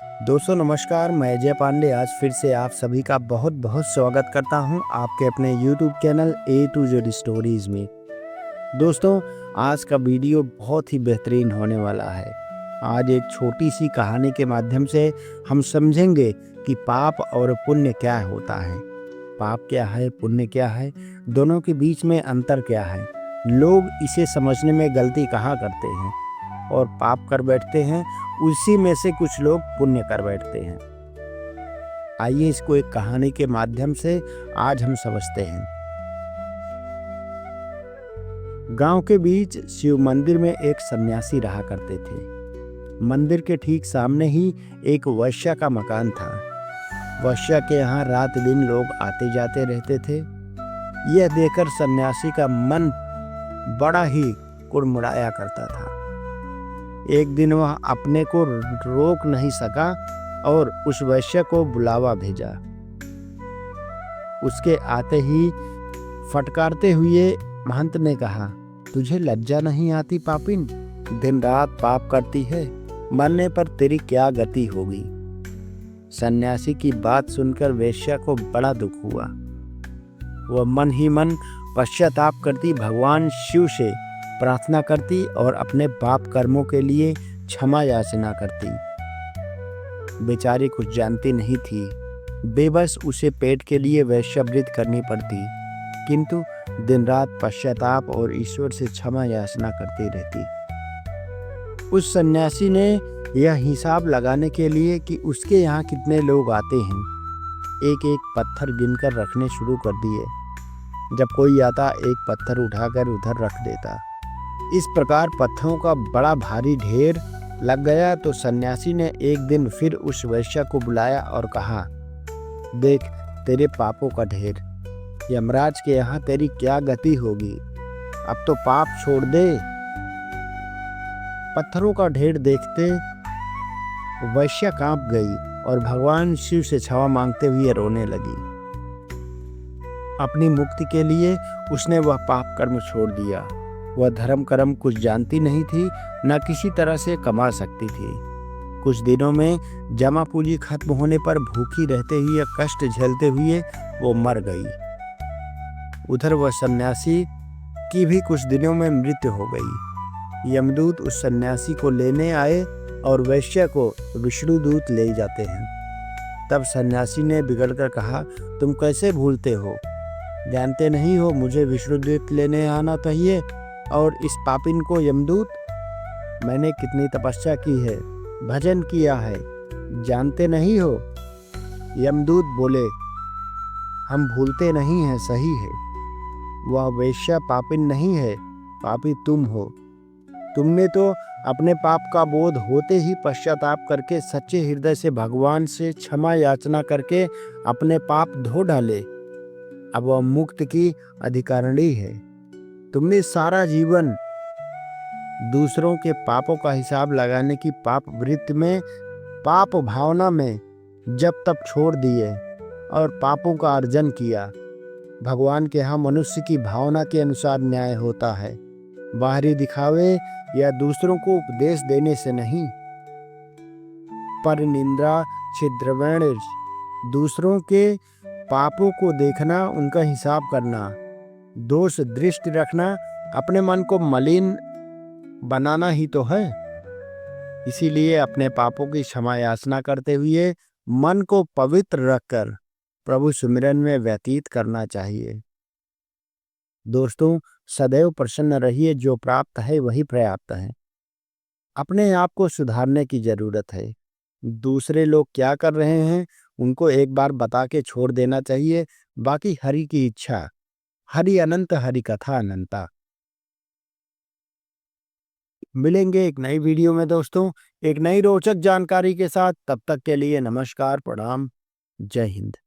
दोस्तों नमस्कार, मैं अजय पांडे आज फिर से आप सभी का बहुत बहुत स्वागत करता हूं आपके अपने YouTube channel A to Z stories में। दोस्तों आज का वीडियो बहुत ही बेहतरीन होने वाला है। आज एक छोटी सी कहानी के माध्यम से हम समझेंगे कि पाप और पुण्य क्या होता है। पाप क्या है, पुण्य क्या है, दोनों के बीच में अंतर क्या है, लोग इसे समझने में गलती कहाँ करते हैं और पाप कर बैठते हैं, उसी में से कुछ लोग पुण्य कर बैठते हैं। आइए इसको एक कहानी के माध्यम से आज हम समझते हैं। गांव के बीच शिव मंदिर में एक सन्यासी रहा करते थे। मंदिर के ठीक सामने ही एक वैश्या का मकान था। वैश्या के यहाँ रात दिन लोग आते जाते रहते थे। यह देखकर सन्यासी का मन बड़ा ही कुड़मुड़ाया करता था। एक दिन वह अपने को रोक नहीं सका और उस वैश्य को बुलावा भेजा। उसके आते ही फटकारते हुए महंत ने कहा, तुझे लज्जा नहीं आती पापिन? दिन रात पाप करती है, मरने पर तेरी क्या गति होगी? सन्यासी की बात सुनकर वेश्या को बड़ा दुख हुआ। वह मन ही मन पश्चाताप करती भगवान शिव से प्रार्थना करती और अपने पाप कर्मों के लिए क्षमा याचना करती। बेचारी कुछ जानती नहीं थी, बेबस उसे पेट के लिए वैश्यावृत्ति करनी पड़ती, किंतु दिन रात पश्चाताप और ईश्वर से क्षमा याचना करती रहती। उस सन्यासी ने यह हिसाब लगाने के लिए कि उसके यहाँ कितने लोग आते हैं, एक एक पत्थर गिनकर रखने शुरू कर दिए। जब कोई आता एक पत्थर उठाकर उधर रख देता। इस प्रकार पत्थरों का बड़ा भारी ढेर लग गया तो सन्यासी ने एक दिन फिर उस वैश्या को बुलाया और कहा, देख तेरे पापों का ढेर, यमराज के यहाँ तेरी क्या गति होगी, अब तो पाप छोड़ दे। पत्थरों का ढेर देखते वैश्या कांप गई और भगवान शिव से क्षमा मांगते हुए रोने लगी। अपनी मुक्ति के लिए उसने वह पाप कर्म छोड़ दिया। वह धर्म कर्म कुछ जानती नहीं थी, न किसी तरह से कमा सकती थी। कुछ दिनों में जमा पूंजी खत्म होने पर भूखी रहते हुए कष्ट झेलते हुए वो मर गई। उधर वह सन्यासी की भी कुछ दिनों में मृत्यु हो गई। यमदूत उस सन्यासी को लेने आए और वैश्या को विष्णुदूत ले जाते हैं। तब सन्यासी ने बिगड़कर कहा, तुम कैसे भूलते हो? जानते नहीं हो मुझे विष्णुदूत लेने आना चाहिए और इस पापिन को यमदूत? मैंने कितनी तपस्या की है, भजन किया है, जानते नहीं हो? यमदूत बोले, हम भूलते नहीं हैं, सही है। वह वेश्या पापिन नहीं है, पापी तुम हो। तुमने तो अपने पाप का बोध होते ही पश्चाताप करके सच्चे हृदय से भगवान से क्षमा याचना करके अपने पाप धो डाले। अब वह मुक्त की अधिकारिणी है। तुमने सारा जीवन दूसरों के पापों का हिसाब लगाने की पाप वृत्ति में, पाप भावना में जब तब छोड़ दिए और पापों का अर्जन किया। भगवान के यहाँ मनुष्य की भावना के अनुसार न्याय होता है, बाहरी दिखावे या दूसरों को उपदेश देने से नहीं। पर निंदा छिद्रवण, दूसरों के पापों को देखना, उनका हिसाब करना, दोष दृष्टि रखना, अपने मन को मलिन बनाना ही तो है। इसीलिए अपने पापों की क्षमा याचना करते हुए मन को पवित्र रखकर प्रभु सुमिरन में व्यतीत करना चाहिए। दोस्तों सदैव प्रसन्न रहिए, जो प्राप्त है वही पर्याप्त है। अपने आप को सुधारने की जरूरत है। दूसरे लोग क्या कर रहे हैं उनको एक बार बता के छोड़ देना चाहिए, बाकी हरि की इच्छा। हरि अनंत, हरि कथा अनंता। मिलेंगे एक नई वीडियो में दोस्तों, एक नई रोचक जानकारी के साथ। तब तक के लिए नमस्कार, प्रणाम, जय हिंद।